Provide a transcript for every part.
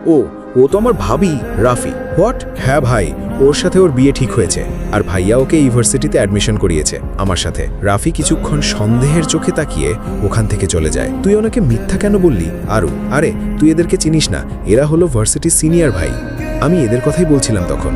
ও ও তো আমার ভাবি রাফি। হোয়াট? হ্যাঁ ভাই, ওর সাথে ওর বিয়ে ঠিক হয়েছে আর ভাইয়া ওকে ইউনিভার্সিটিতে অ্যাডমিশন করিয়েছে আমার সাথে। রাফি কিছুক্ষণ সন্দেহের চোখে তাকিয়ে ওখান থেকে চলে যায়। তুই ওনাকে মিথ্যা কেন বললি? আরে তুই এদেরকে চিনিস না, এরা হলো ভার্সিটির সিনিয়র ভাই। আমি এদের কথাই বলছিলাম তখন।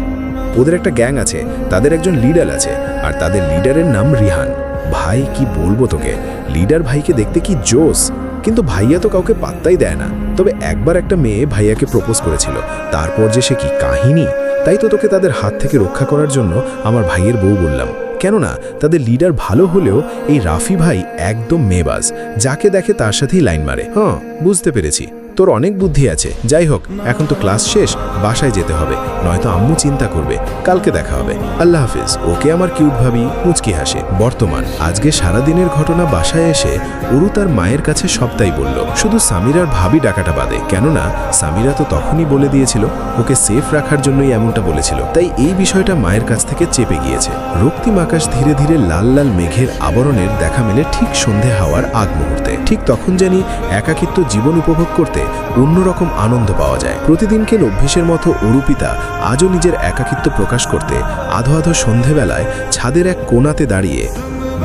ওদের একটা গ্যাং আছে, তাদের একজন লিডার আছে আর তাদের লিডারের নাম রিহান। ভাই কি বলবো তোকে, লিডার ভাইকে দেখতে কি জোস, কিন্তু ভাইয়া তো কাউকে পাত্তাই দেয় না। তবে একবার একটা মেয়ে ভাইয়াকে প্রপোজ করেছিল, তারপর যে সে কি কাহিনী। তাই তো তোকে তাদের হাত থেকে রক্ষা করার জন্য আমার ভাইয়ের বউ বললাম। কেননা তাদের লিডার ভালো হলেও এই রাফি ভাই একদম মেয়েবাজ, যাকে দেখে তার সাথেই লাইন মারে। হ্যাঁ, বুঝতে পেরেছি, তোর অনেক বুদ্ধি আছে। যাই হোক, এখন তো ক্লাস শেষ, বাসায় যেতে হবে, নয়তো আম্মু চিন্তা করবে। কালকে দেখা হবে, আল্লাহ হাফিজ। ওকে আমার কিউট ভাবি মুচকি হাসে। বর্তমান আজকে সারাদিনের ঘটনা বাসায় এসে অরু তার মায়ের কাছে সবটাই বলল, শুধু সামিরার ভাবি ডাকাটা বাদে। কেননা সামিরা তো তখনই বলে দিয়েছিল ওকে সেফ রাখার জন্যই এমনটা বলেছিল, তাই এই বিষয়টা মায়ের কাছ থেকে চেপে গিয়েছে। রক্তিম আকাশ ধীরে ধীরে লাল লাল মেঘের আবরণের দেখা মেলে ঠিক সন্ধে হওয়ার আগ মুহূর্তে। ঠিক তখন জানি একাকিত্ব জীবন উপভোগ করতে অন্যরকম আনন্দ পাওয়া যায়। প্রতিদিনকে অভ্যেসের মতো অরুপিতা আজও নিজের একাকিত্ব প্রকাশ করতে আধো আধো সন্ধেবেলায় ছাদের এক কোণাতে দাঁড়িয়ে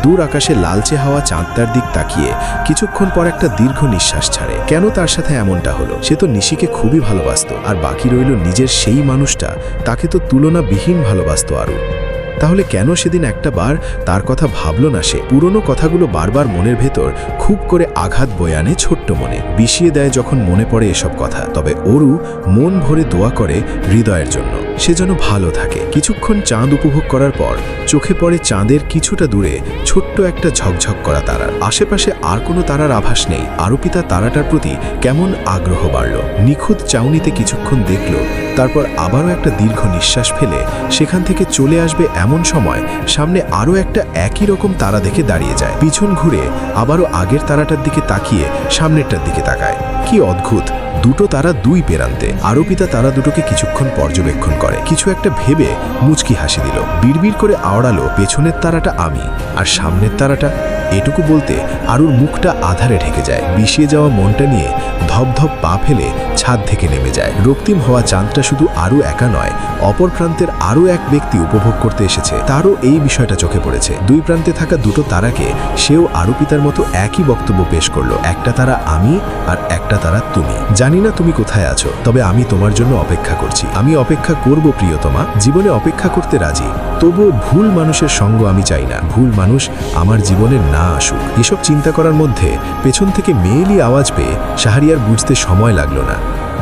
দূর আকাশে লালচে হাওয়া চাঁদটার দিক তাকিয়ে কিছুক্ষণ পর একটা দীর্ঘ নিঃশ্বাস ছাড়ে। কেন তার সাথে এমনটা হলো? সে তো নিশিকে খুবই ভালোবাসত, আর বাকি রইল নিজের সেই মানুষটা, তাকে তো তুলনাবিহীন ভালোবাসত আরু। তাহলে কেন সেদিন একটা বার তার কথা ভাবল না সে? পুরনো কথাগুলো বারবার মনের ভেতর খুব করে আঘাত বয়ে আনে ছোট্ট মনে, বিষিয়ে দেয় যখন মনে পড়ে এসব কথা। তবে অরু মন ভরে দোয়া করে হৃদয়ের জন্য, সে যেন ভালো থাকে। কিছুক্ষণ চাঁদ উপভোগ করার পর চোখে পড়ে চাঁদের কিছুটা দূরে ছোট্ট একটা ঝকঝক করা তারার। আশেপাশে আর কোনো তারার আভাস নেই। আরোপিতা তারাটার প্রতি কেমন আগ্রহ বাড়ল। নিখুঁত চাউনিতে কিছুক্ষণ দেখল, তারপর আবারও একটা দীর্ঘ নিঃশ্বাস ফেলে সেখান থেকে চলে আসবে এমন সময় সামনে আরও একটা একই রকম তারা দেখে দাঁড়িয়ে যায়। পিছন ঘুরে আবারও আগের তারাটার দিকে তাকিয়ে সামনেরটার দিকে তাকায়। কি অদ্ভুত, দুটো তারা দুই পেরান্তে। আরোপিতা তারা দুটোকে কিছুক্ষণ পর্যবেক্ষণ করে, কিছু একটা ভেবে মুচকি হাসি দিল। বিড়বিড় করে আওড়ালো, পেছনের তারাটা আমি আর সামনের তারাটা। এটুকু বলতে আরুর মুখটা আধারে ঢেকে যায়। বিষিয়ে যাওয়া মনটা নিয়ে ধপধপ পা ফেলে ছাদ থেকে নেমে যায়। রক্তিম হওয়া চাঁদটা শুধু আরু একা নয়, অপর প্রান্তের আরও এক ব্যক্তি উপভোগ করতে এসেছে, তারও এই বিষয়টা চোখে পড়েছে। দুই প্রান্তে থাকা দুটো তারাকে সেও আরোপিতার মতো একই বক্তব্য পেশ করলো, একটা তারা আমি আর একটা তারা তুমি। জানি না তুমি কোথায় আছো, তবে আমি তোমার জন্য অপেক্ষা করছি। আমি অপেক্ষা করব প্রিয়তমা, জীবনে অপেক্ষা করতে রাজি। তবুও ভুল মানুষের সঙ্গ আমি চাই না, ভুল মানুষ আমার জীবনে না আসুক। এসব চিন্তা করার মধ্যে পেছন থেকে মেয়েলি আওয়াজ পেয়ে শাহরিয়ার বুঝতে সময় লাগলো না।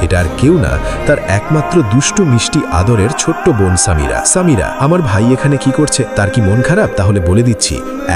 এটা আর কেউ না, তার একমাত্র দুষ্টু মিষ্টি আদরের ছোট্ট বোন সামিরা। সামিরা, আমার ভাই এখানে কি করছে? তার কি মন খারাপ? তাহলে বলে দিচ্ছি,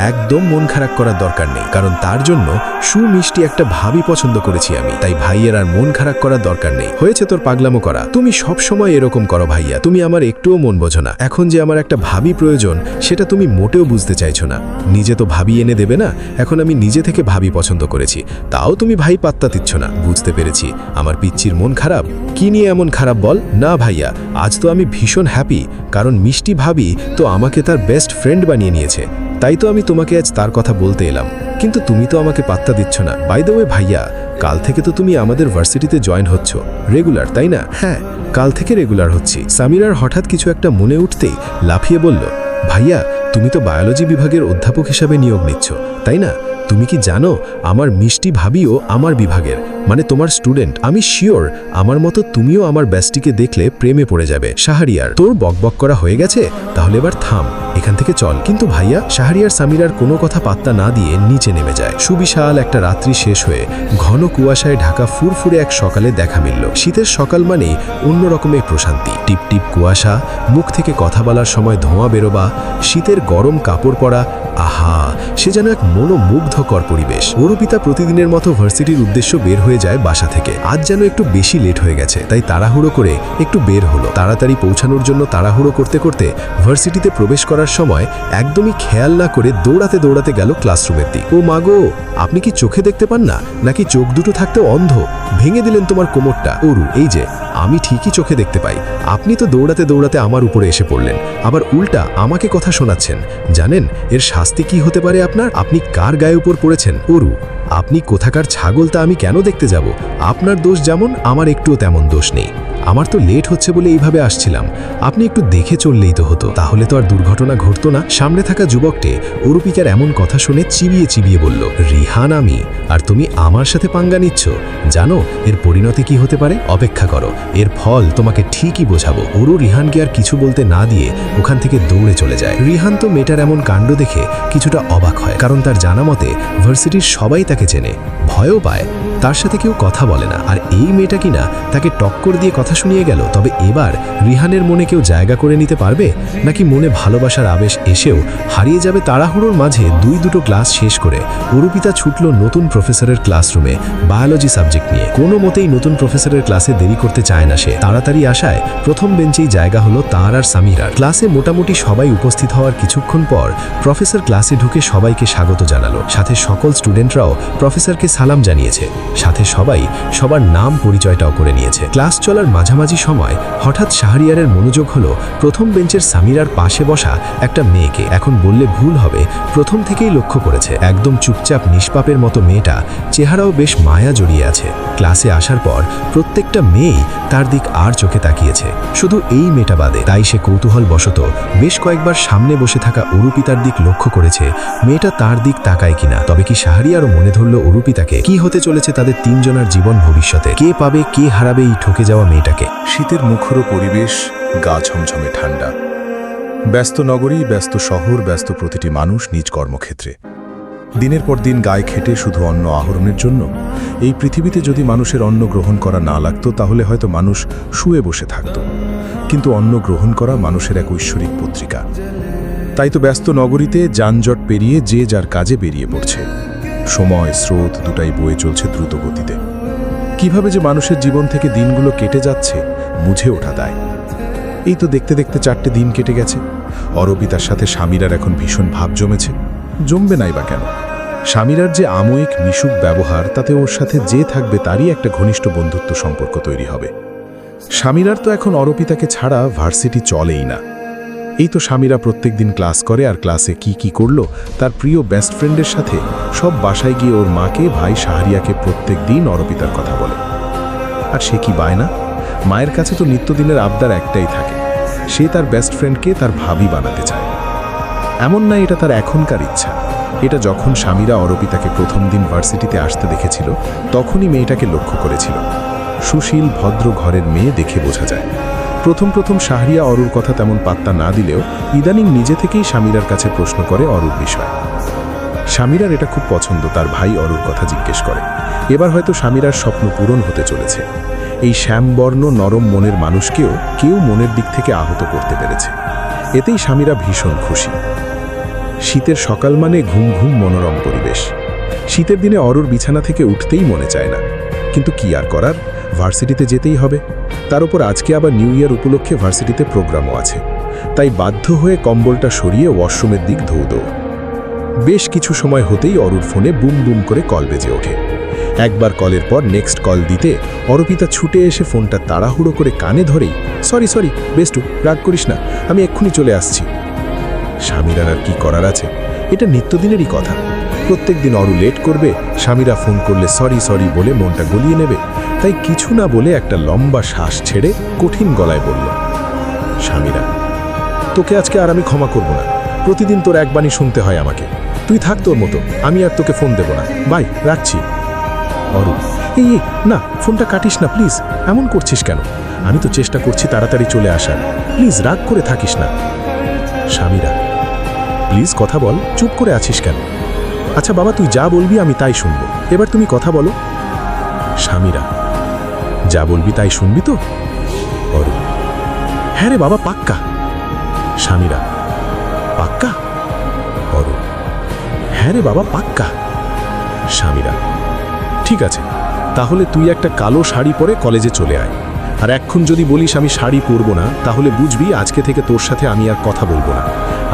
একদম মন খারাপ করার দরকার নেই, কারণ তার জন্য সুমিষ্টি একটা ভাবি পছন্দ করেছি আমি। তাই ভাইয়ের আর মন খারাপ করার দরকার নেই। হয়েছে তোর পাগলামো করা, তুমি সব সময় এরকম করো ভাইয়া। তুমি আমার একটুও মন বোঝো না। এখন যে আমার একটা ভাবি প্রয়োজন, সেটা তুমি মোটেও বুঝতে চাইছো না। নিজে তো ভাবি এনে দেবে না, এখন আমি নিজে থেকে ভাবি পছন্দ করেছি, তাও তুমি ভাই পাত্তা দিচ্ছ না। বুঝতে পেরেছি, আমার পিচ্চির মন খারাপ। কি নিয়ে এমন খারাপ বল? না ভাইয়া, আজ তো আমি ভীষণ হ্যাপি, কারণ মিষ্টি ভাবি তো আমাকে তার বেস্ট ফ্রেন্ড বানিয়ে নিয়েছে। তাই তো আমি তোমাকে আজ তার কথা বলতে এলাম, কিন্তু তুমি তো আমাকে পাত্তা দিচ্ছ না। বাই দ্য ওয়ে ভাইয়া, কাল থেকে তো তুমি আমাদের ভার্সিটিতে জয়েন হচ্ছ রেগুলার, তাই না? হ্যাঁ, কাল থেকে রেগুলার হচ্ছি। সামিরার হঠাৎ কিছু একটা মনে উঠতেই লাফিয়ে বলল, ভাইয়া তুমি তো বায়োলজি বিভাগের অধ্যাপক হিসাবে নিয়োগ নিচ্ছ, তাই না? তুমি কি জানো আমার মিষ্টি ভাবিও আমার বিভাগের, মানে তোমার স্টুডেন্ট। আমি শিওর আমার মতো তুমিও আমার বেস্টিকে দেখলে প্রেমে পড়ে যাবে। শাহরিয়ার, তোর বকবক করা হয়ে গেছে, তাহলে এবার থাম, এখান থেকে চল। কিন্তু ভাইয়া, শাহরিয়ার সামিরার কোনো কথা পাত্তা না দিয়ে নিচে নেমে যায়। সুবিশাল একটা রাত্রি শেষ হয়ে ঘন কুয়াশায় ঢাকা ফুরফুরে এক সকালে দেখা মিলল। শীতের সকাল মানেই অন্য রকমের প্রশান্তি। টিপ টিপ কুয়াশা, মুখ থেকে কথা বলার সময় ধোঁয়া বেরোবা, শীতের গরম কাপড় পরা, আহা, সে যেন এক মনোমুগ্ধকর পরিবেশ। অরুপিতা প্রতিদিনের মতো ভার্সিটির উদ্দেশ্য বের হয়ে যায় বাসা থেকে। আজ যেন একটু বেশি লেট হয়ে গেছে, তাই তাড়াহুড়ো করে একটু বের হলো। তাড়াতাড়ি পৌঁছানোর জন্য তাড়াহুড়ো করতে করতে ভার্সিটিতে প্রবেশ করার সময় একদমই খেয়াল না করে দৌড়াতে দৌড়াতে গেল ক্লাসরুমের দিক। ও মাগো, আপনি কি চোখে দেখতে পান না, নাকি চোখ দুটো থাকতেও অন্ধ? ভেঙে দিলেন তোমার কোমরটা। অরু, এই যে আমি ঠিকই চোখে দেখতে পাই, আপনি তো দৌড়াতে দৌড়াতে আমার উপরে এসে পড়লেন, আবার উল্টা আমাকে কথা শোনাচ্ছেন। জানেন এর শাস্তি কি হতে পারে আপনার? আপনি কার গায়ে উপর পড়েছেন? অরু, আপনি কোথাকার ছাগল তা আমি কেন দেখতে যাব? আপনার দোষ যেমন আমার একটুও তেমন দোষ নেই। আমার তো লেট হচ্ছে বলে এইভাবে আসছিলাম, আপনি একটু দেখে চললেই তো হতো, তাহলে তো আর দুর্ঘটনা ঘটতো না। সামনে থাকা যুবকটি অরূপিকার এমন কথা শুনে চিবিয়ে চিবিয়ে বলল, রিহান আমি, আর তুমি আমার সাথে পাঙ্গা নিচ্ছ? জানো এর পরিণতি কি হতে পারে? অপেক্ষা করো, এর ফল তোমাকে ঠিকই বোঝাবো। অরু রিহানকে আর কিছু বলতে না দিয়ে ওখান থেকে দৌড়ে চলে যায়। রিহান তো মেয়েটার এমন কাণ্ড দেখে কিছুটা অবাক হয়, কারণ তার জানা মতে ভার্সিটির সবাই তাকে চেনে, ভয়ও পায়, তার সাথে কেউ কথা বলে না। আর এই মেয়েটা কিনা তাকে টক্কর দিয়ে কথা শুনিয়ে গেল। তবে এবার রিহানের মনে কেউ জায়গা করে নিতে পারবে, নাকি মনে ভালোবাসার আবেশ এসেও হারিয়ে যাবে? তাড়াহুড়োর মাঝে দুটো ক্লাস শেষ করে অরূপিতা ছুটল নতুন প্রফেসরের ক্লাসরুমে বায়োলজি সাবজেক্ট নিয়ে। কোনো মতেই নতুন প্রফেসরের ক্লাসে দেরি করতে চায় না সে। তাড়াতাড়ি আসায় প্রথম বেঞ্চেই জায়গা হলো তার আর সামিরার। ক্লাসে মোটামুটি সবাই উপস্থিত হওয়ার কিছুক্ষণ পর প্রফেসর ক্লাসে ঢুকে সবাইকে স্বাগত জানালো। সাথে সকল স্টুডেন্টরাও প্রফেসরকে সালাম জানিয়েছে, সাথে সবাই সবার নাম পরিচয়টাও করে নিয়েছে। ক্লাস চলার মাঝামাঝি সময় হঠাৎ শাহরিয়ারের মনোযোগ হলো প্রথম বেঞ্চের সামিরার পাশে বসা একটা মেয়েকে। এখন বললে ভুল হবে, প্রথম থেকেই লক্ষ্য করেছে। একদম চুপচাপ নিষ্পাপের মতো মেয়েটা, চেহারাও বেশ মায়া জড়িয়ে আছে। ক্লাসে আসার পর প্রত্যেকটা মেয়েই তার দিক আর চোখে তাকিয়েছে, শুধু এই মেয়েটা বাদে। তাই সে কৌতূহল বশত বেশ কয়েকবার সামনে বসে থাকা অরূপিতার দিক লক্ষ্য করেছে, মেয়েটা তার দিক তাকায় কিনা। তবে কি শাহরিয়ারও মনে ধরল অরূপিতাকে? কি হতে চলেছে তাদের তিনজনের জীবন ভবিষ্যতে? কে পাবে কে হারাবে এই ঠকে যাওয়া মেয়েটাকে? শীতের মুখরো পরিবেশ, গা ঝমঝমে ঠান্ডা, ব্যস্ত নগরী, ব্যস্ত শহর, ব্যস্ত প্রতিটি মানুষ নিজ কর্মক্ষেত্রে। দিনের পর দিন গায়ে খেটে শুধু অন্ন আহরণের জন্য। এই পৃথিবীতে যদি মানুষের অন্ন গ্রহণ করা না লাগতো, তাহলে হয়তো মানুষ শুয়ে বসে থাকত। কিন্তু অন্ন গ্রহণ করা মানুষের এক ঐশ্বরিক পত্রিকা। তাই তো ব্যস্ত নগরীতে যানজট পেরিয়ে যে যার কাজে বেরিয়ে পড়ছে। সময় স্রোত দুটাই বয়ে চলছে দ্রুত গতিতে। কিভাবে যে মানুষের জীবন থেকে দিনগুলো কেটে যাচ্ছে বুঝে ওঠা দায়। এই তো দেখতে দেখতে 4টে দিন কেটে গেছে। অরূপিতার সাথে সামিরার এখন ভীষণ ভাব জমেছে। জমবে নাই বা কেন? সামিরার যে আময়িক মিশুক ব্যবহার, তাতে ওর সাথে যে থাকবে তারই একটা ঘনিষ্ঠ বন্ধুত্ব সম্পর্ক তৈরি হবে। সামিরার তো এখন অরূপিতাকে ছাড়া ভার্সিটি চলেই না। এই তো সামিরা প্রত্যেক দিন ক্লাস করে, আর ক্লাসে কি করলো তার প্রিয় বেস্ট ফ্রেন্ডের সাথে সব বাসায় গিয়ে ওর মাকে, ভাই শাহরিয়াকে প্রত্যেক দিন অরূপিতার কথা বলে। আর সে কি বায়না? মায়ের কাছে তো নিত্যদিনের আবদার একটাই থাকে, সে তার বেস্ট ফ্রেন্ডকে তার ভাবি বানাতে চায়। এমন না এটা তার এখনকার ইচ্ছা, এটা যখন সামিরা অরূপিতাকে প্রথম দিন ভার্সিটিতে আসতে দেখেছিল তখনই মেয়েটাকে লক্ষ্য করেছিল। সুশীল ভদ্র ঘরের মেয়ে দেখে বোঝা যায়। প্রথম শাহরিয়া অরুর কথা তেমন পাত্তা না দিলেও ইদানিং নিজে থেকেই সামিরার কাছে প্রশ্ন করে অরুর বিষয়। সামিরার এটা খুব পছন্দ, তার ভাই অরুর কথা জিজ্ঞেস করে। এবার হয়তো সামিরার স্বপ্ন পূরণ হতে চলেছে। এই শ্যামবর্ণ নরম মনের মানুষকেও কেউ মনের দিক থেকে আহত করতে পেরেছে। এতেই সামিরা ভীষণ খুশি। শীতের সকাল মানে ঘুম ঘুম মনোরম পরিবেশ। শীতের দিনে অরুর বিছানা থেকে উঠতেই মনে চায় না, কিন্তু কি আর করার, ভার্সিটিতে যেতেই হবে। তার উপর আজকে আবার নিউ ইয়ার উপলক্ষে ভার্সিটিতে প্রোগ্রামও আছে। তাই বাধ্য হয়ে কম্বলটা সরিয়ে ওয়াশরুমের দিক দৌড়। বেশ কিছু সময় হতেই অরুর ফোনে বুম বুম করে কল বেজে ওঠে। একবার কলের পর নেক্সট কল দিতে অরূপিতা ছুটে এসে ফোনটা তাড়াহুড়ো করে কানে ধরেই, সরি বেস্টু, রাগ করিস না, আমি এক্ষুনি চলে আসছি। সামিরার আর কি করার আছে? এটা নিত্যদিনেরই কথা। প্রত্যেক দিন অরু লেট করবে, সামিরা ফোন করলে সরি বলে মনটা গলিয়ে নেবে। তাই কিছু না বলে একটা লম্বা শ্বাস ছেড়ে কঠিন গলায় বলল, সামিরা, তোকে আজকে আর আমি ক্ষমা করব না। প্রতিদিন তোর এক বাণী শুনতে হয় আমাকে। তুই থাক তোর মতো, আমি আর তোকে ফোন দেব না। বাই, রাখছি। অরু, এই না, ফোনটা কাটিস না প্লিজ। এমন করছিস কেন? আমি তো চেষ্টা করছি তাড়াতাড়ি চলে আসার। প্লিজ রাগ করে থাকিস না। সামিরা, প্লিজ কথা বল, চুপ করে আছিস কেন? আচ্ছা বাবা, তুই যা বলবি আমি তাই শুনবো। এবার তুমি কথা বলো। সামিরা, যা বলবি তাই শুনবি তো? অরু, হ্যাঁ রে বাবা, পাক্কা। সামিরা, পাক্কা? অরু, হ্যাঁ রে বাবা, পাক্কা। সামিরা, ঠিক আছে, তাহলে তুই একটা কালো শাড়ি পরে কলেজে চলে আয়। আর এখন যদি বলিস আমি শাড়ি পরবো না, তাহলে বুঝবি আজকে থেকে তোর সাথে আমি আর কথা বলবো না।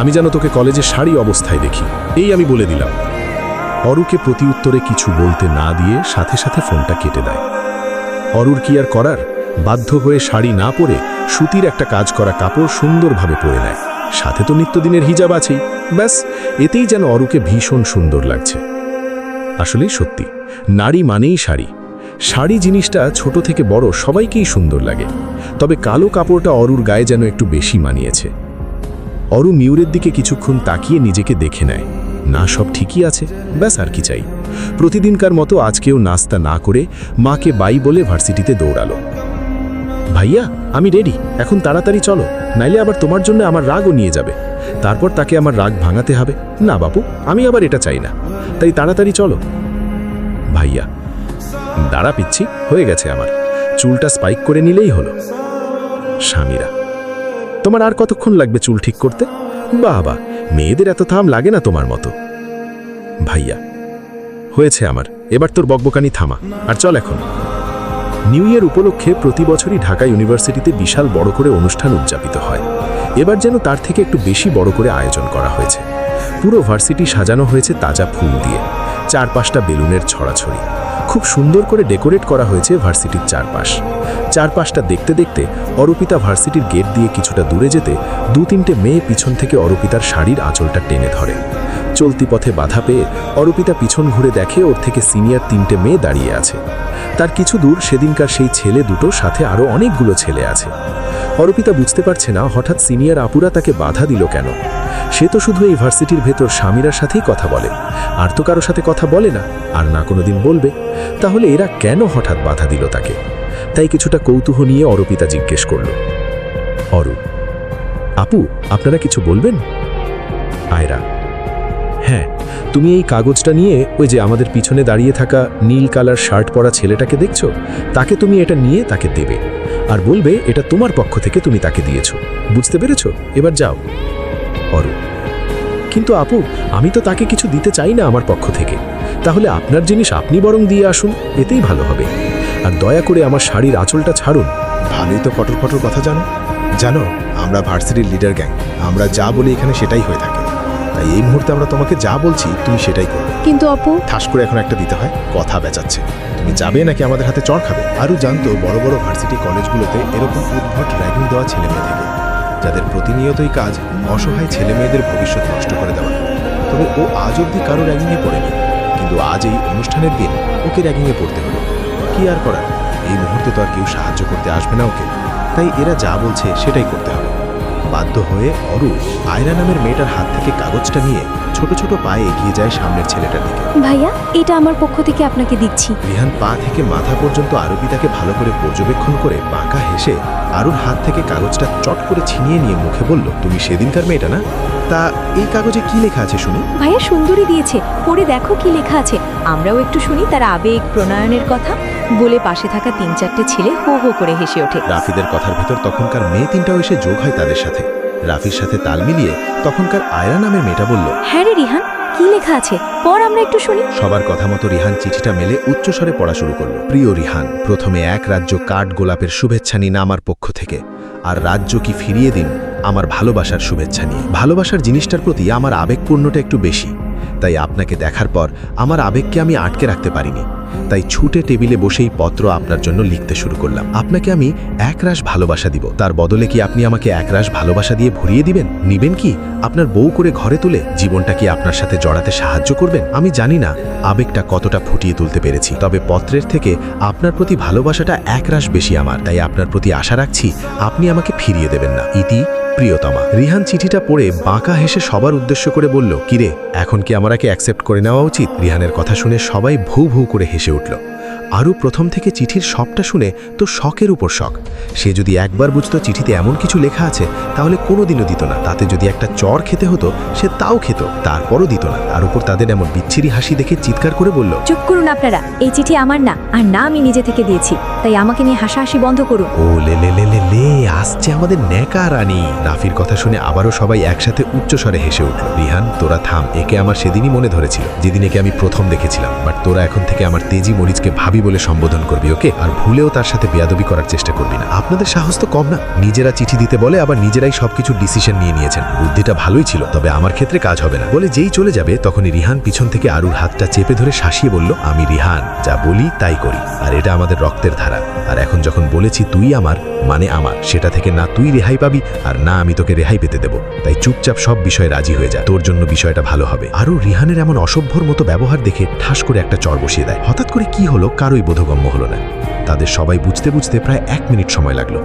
আমি যেন তোকে কলেজে শাড়ি অবস্থায় দেখি, এই আমি বলে দিলাম। অরুকে প্রতিউত্তরে কিছু বলতে না দিয়ে সাথে সাথে ফোনটা কেটে দেয়। অরুর কি আর করার, বাধ্য হয়ে শাড়ি না পরে সুতির একটা কাজ করা কাপড় সুন্দরভাবে পরে নেয়। সাথে তো নিত্যদিনের হিজাব আছেই। ব্যাস, এতেই যেন অরুকে ভীষণ সুন্দর লাগছে। আসলেই সত্যি, নারী মানেই শাড়ি। শাড়ি জিনিসটা ছোট থেকে বড় সবাইকেই সুন্দর লাগে, তবে কালো কাপড়টা অরুর গায়ে যেন একটু বেশি মানিয়েছে। অরু মিউরের দিকে কিছুক্ষণ তাকিয়ে নিজেকে দেখে নেয়। না, সব ঠিকই আছে, ব্যাস আর কি চাই। প্রতিদিনকার মতো আজকেও নাস্তা না করে মাকে বাই বলে ভার্সিটিতে দৌড়ালো। ভাইয়া, আমি রেডি, এখন তাড়াতাড়ি চলো, নাইলে আবার তোমার জন্য আমার রাগও নিয়ে যাবে। তারপর তাকে আমার রাগ ভাঙাতে হবে। না বাপু, আমি আবার এটা চাই না, তাই তাড়াতাড়ি চলো। ভাইয়া, দাঁড়া পিচ্ছি, হয়ে গেছে আমার, চুলটা স্পাইক করে নিলেই হলো। স্বামীরা, তোমার আর কতক্ষণ লাগবে চুল ঠিক করতে? বাবা, মেয়েদের এত থাম লাগে না তোমার মতো। ভাইয়া, হয়েছে আমার, এবার তোর বকবকানি থামা, আর চল এখন। নিউ ইয়ার উপলক্ষে প্রতি বছরই ঢাকা ইউনিভার্সিটিতে বিশাল বড় করে অনুষ্ঠান উদযাপিত হয়। এবার যেন তার থেকে একটু বেশি বড় করে আয়োজন করা হয়েছে। পুরো ভার্সিটি সাজানো হয়েছে তাজা ফুল দিয়ে, 4-5টা বেলুনের ছড়াছড়ি। খুব সুন্দর করে ডেকোরেট করা হয়েছে ভার্সিটির চারপাশটা দেখতে দেখতে অরুপিতা ভার্সিটির গেট দিয়ে কিছুটা দূরে যেতে 2-3টে মেয়ে পিছন থেকে অরুপিতার শাড়ির আঁচলটা টেনে ধরে। চলতি পথে বাধা পেয়ে অরুপিতা পিছন ঘুরে দেখে ওর থেকে সিনিয়র 3টে মেয়ে দাঁড়িয়ে আছে। তার কিছু দূর সেদিনকার সেই ছেলে দুটো, সাথে আরও অনেকগুলো ছেলে আছে। অরুপিতা বুঝতে পারছে না হঠাৎ সিনিয়র আপুরা তাকে বাধা দিল কেন। সে তো শুধু এই ভার্সিটির ভেতর স্বামীরার সাথেই কথা বলে, আর তো কারো সাথে কথা বলে না, আর না কোনোদিন বলবে। তাহলে এরা কেন হঠাৎ বাধা দিল তাকে? তাই কিছুটা কৌতূহল নিয়ে অরুপিতা জিজ্ঞেস করল, অরু আপু, আপনারা কিছু বলবেন? আয়রা, হ্যাঁ, তুমি এই কাগজটা নিয়ে ওই যে আমাদের পিছনে দাঁড়িয়ে থাকা নীল কালার শার্ট পরা ছেলেটাকে দেখছো, তাকে তুমি এটা নিয়ে তাকে দেবে, আর বলবে এটা তোমার পক্ষ থেকে তুমি তাকে দিয়েছো। বুঝতে পেরেছো? এবার যাও। অরু, কিন্তু আপু, আমি তো তাকে কিছু দিতে চাই না আমার পক্ষ থেকে। তাহলে আপনার জিনিস আপনি বরং দিয়ে আসুন, এতেই ভালো হবে। আর দয়া করে আমার শাড়ির আঁচলটা ছাড়ুন। ভালোই তো ফটর ফটর কথা জানো। জানো, আমরা ভার্সিটির লিডার গ্যাং, আমরা যা বলি এখানে সেটাই হয়ে থাকে। তাই এই মুহূর্তে আমরা তোমাকে যা বলছি তুমি সেটাই করবে। কিন্তু আপু, ঠাস করে এখন একটা দিতে হয়, কথা বেচাচ্ছে। তুমি যাবে নাকি আমাদের হাতে চড় খাবে? আরও জানতো বড় বড় ভার্সিটি কলেজগুলোতে এরকম উদ্ভট র্যাগিং দেওয়া ছেলে মেয়ে থেকে, যাদের প্রতিনিয়তই কাজ অসহায় ছেলে মেয়েদের ভবিষ্যৎ নষ্ট করে দেওয়া। তবে ও আজ অবধি কারো র্যাগিংয়ে পড়েনি, কিন্তু আজ এই অনুষ্ঠানের দিন ওকে র্যাগিংয়ে পড়তে হলো। কি আর করার, এই মুহূর্তে তো আর কেউ সাহায্য করতে আসবে না ওকে, তাই এরা যা বলছে সেটাই করতে হবে। বাধ্য হয়ে অরু আয়রা নামের মেয়েটার হাত থেকে কাগজটা নিয়ে ছোট ছোট পায়ে এগিয়ে যায় সামনের ছেলেটার দিকে। ভাইয়া, এটা আমার পক্ষ থেকে আপনাকে দিচ্ছি। রিহান পা থেকে মাথা পর্যন্ত আরুপিতাকে ভালো করে পর্যবেক্ষণ করে বাঁকা হেসে আরুর হাত থেকে কাগজটা চট করে ছিনিয়ে নিয়ে মুখে বলল, তুমি সেদিনকার মেয়েটা না? তা এই কাগজে কি লেখা আছে শুনি? ভাইয়া সুন্দরী দিয়েছে, পড়ে দেখো কি লেখা আছে। আমরাও একটু শুনি তার আবেগ প্রণয়নের কথা। বলে পাশে থাকা 3-4টে ছেলে হো হো করে হেসে ওঠে। রাফিদের কথার ভেতর তখনকার মেয়ে 3টাও এসে যোগ হয় তাদের সাথে। রাফির সাথে তাল মিলিয়ে তখনকার আয়রা নামের মেয়েটা বলল, হ্যাঁ রে রিহান, কি লেখা আছে পড়, আমরা একটু শুনি। সবার কথা মতো রিহান চিঠিটা মেলে উচ্চস্বরে পড়া শুরু করলো। প্রিয় রিহান, প্রথমে এক রাজ্য কাঠ গোলাপের শুভেচ্ছা নিন আমার পক্ষ থেকে, আর রাজ্য কি ফিরিয়ে দিন আমার ভালোবাসার শুভেচ্ছা নিয়ে। ভালোবাসার জিনিসটার প্রতি আমার আবেগপূর্ণটা একটু বেশি, তাই আপনাকে দেখার পর আমার আবেগকে আমি আটকে রাখতে পারিনি। তাই ছুটে টেবিলে বসেই পত্র আপনার জন্য লিখতে শুরু করলাম। আপনাকে আমি একরাশ ভালোবাসা দিব, তার বদলে কি আপনি আমাকে একরাশ ভালোবাসা দিয়ে ভরিয়ে দিবেন? নিবেন কি? আপনার বউ করে ঘরে তুলে জীবনটা কি আপনার সাথে জড়াতে সাহায্য করবেন? আমি জানি না আবেগটা কতটা ফুটিয়ে তুলতে পেরেছি, তবে পত্রের থেকে আপনার প্রতি ভালোবাসাটা একরাশ বেশি আমার। তাই আপনার প্রতি আশা রাখছি আপনি আমাকে ফিরিয়ে দেবেন না। ইতি, প্রিয়তমা। রিহান চিঠিটা পড়ে বাঁকা হেসে সবার উদ্দেশ্য করে বলল, কিরে, এখন কি আমাকে অ্যাকসেপ্ট করে নেওয়া উচিত? রিহানের কথা শুনে সবাই ভূ ভূ করে হেসে উঠল। আরও প্রথম থেকে চিঠির সবটা শুনে তো শখের উপর শখ। সে যদি একবার বুঝতো চিঠিতে এমন কিছু লেখা আছে তাহলে কোনোদিনও দিত না। তাতে যদি একটা চর খেতে হতো সে তাও খেত, তারপরও দিত না। তার উপর তাদের এমন বিচ্ছিরি হাসি দেখে চিৎকার করে বলল, চুপ করুন আপনারা, এই চিঠি আমার না, আর না আমি নিজে থেকে দিয়েছি, তাই আমাকে নিয়ে হাসাহাসি বন্ধ করুন। ও লে লে লে লে লে, আসছে আমাদের নেকা রানী। রাফির কথা শুনে আবারও সবাই একসাথে উচ্চস্বরে হেসে উঠল। রিহান, তোরা থাম, একে আমার সেদিনই মনে ধরেছিল যেদিন একে আমি প্রথম দেখেছিলাম। বাট তোরা এখন থেকে আমার তেজি মরিচকে ভাবি বলে সম্বোধন করবি, ওকে? আর ভুলেও তার সাথে বেয়াদবি করার চেষ্টা করবি না। আপনাদের সাহস তো কম না, নিজেরা চিঠি দিতে বলে আবার নিজেরাই সবকিছু ডিসিশন নিয়ে নিয়েছেন। বুদ্ধিটা ভালোই ছিল, তবে আমার ক্ষেত্রে কাজ হবে না বলে যেই চলে যাবে তখনই রিহান পিছন থেকে আরুর হাতটা চেপে ধরে শাসিয়ে বলল, আমি রিহান, যা বলি তাই করি, আর এটা আমাদের রক্তের ধারা। আর এখন যখন বলেছি তুই আমার, মানে আমার, সেটা থেকে না তুই রেহাই পাবি আর না আমি তোকে রেহাই পেতে দেব। তাই চুপচাপ সব বিষয়ে রাজি হয়ে যা, তোর জন্য বিষয়টা ভালো হবে। আরও রিহানের এমন অসভ্যর মতো ব্যবহার দেখে ঠাস করে একটা চড় বসিয়ে দেয়। হঠাৎ করে কি হলো কারোই বোধগম্য হলো না। তাদের সবাই বুঝতে বুঝতে প্রায় 1 মিনিট সময় লাগলো।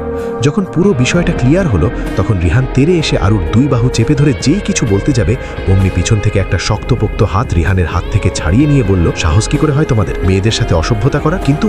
যখন পুরো বিষয়টা ক্লিয়ার হলো তখন রিহান তেরে এসে আরুর 2 বাহু চেপে ধরে যেই কিছু বলতে যাবে অমনি পিছন থেকে একটা শক্তপোক্ত হাত রিহানের হাত থেকে ছাড়িয়ে নিয়ে বলল, সাহস কি করে হয় তোমাদের মেয়েদের সাথে অসভ্যতা করা? কিন্তু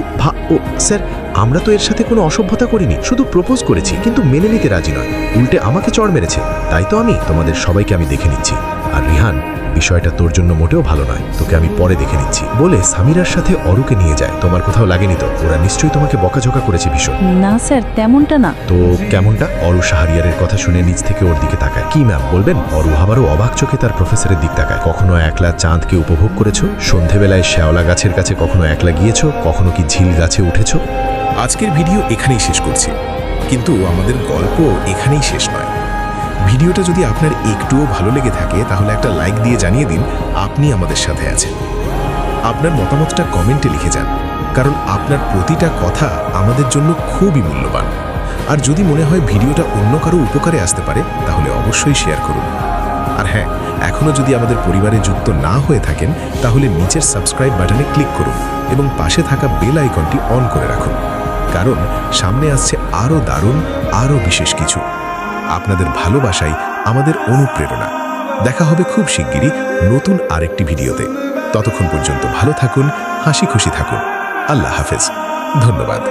স্যার, আমরা তো এর সাথে কোনো অসভ্যতা করিনি, শুধু প্রপোজ করেছি, কিন্তু মেনে নিতে রাজি নয়, উল্টে আমাকে চড় মেরেছে। তাই তো তোমাদের সবাইকে আমি দেখে নিচ্ছি। আর রিহান, বিষয়টা তোর জন্য মোটেও ভালো নয়, তোকে আমি পরে দেখে নিচ্ছি বলে সামিরার সাথে অরুকে নিয়ে যায়। তোমার কোথাও লাগেনি তো? ওরা নিশ্চয়ই তোমাকে বকাঝকা করেছে ভীষণ। না স্যার, তেমনটা না। তো কেমনটা? অরু শাহরিয়ারের কথা শুনে নিজ থেকে ওর দিকে তাকায়। কি ম্যাম বলবেন? অরু আবারও অবাক চোখে তার প্রফেসরের দিক তাকায়। কখনো একলা চাঁদকে উপভোগ করেছো? সন্ধেবেলায় শেওলা গাছের কাছে কখনো একলা গিয়েছো? কখনো কি ঝিল গাছে উঠেছো? আজকের ভিডিও এখানেই শেষ করছি, কিন্তু আমাদের গল্প এখানেই শেষ নয়। ভিডিওটা যদি আপনার একটুও ভালো লেগে থাকে তাহলে একটা লাইক দিয়ে জানিয়ে দিন আপনি আমাদের সাথে আছেন। আপনার মতামতটা কমেন্টে লিখে যান, কারণ আপনার প্রতিটা কথা আমাদের জন্য খুবই মূল্যবান। আর যদি মনে হয় ভিডিওটা অন্য কারো উপকারে আসতে পারে তাহলে অবশ্যই শেয়ার করুন। আর হ্যাঁ, এখনও যদি আমাদের পরিবারে যুক্ত না হয়ে থাকেন তাহলে নিচের সাবস্ক্রাইব বাটনে ক্লিক করুন এবং পাশে থাকা বেল আইকনটি অন করে রাখুন, কারণ সামনে আসছে আরও দারুণ, আরও বিশেষ কিছু। আপনাদের ভালোবাসাই আমাদের অনুপ্রেরণা। দেখা হবে খুব শিগগিরই নতুন আরেকটি ভিডিওতে। ততক্ষণ পর্যন্ত ভালো থাকুন, হাসি খুশি থাকুন। আল্লাহ হাফেজ। ধন্যবাদ।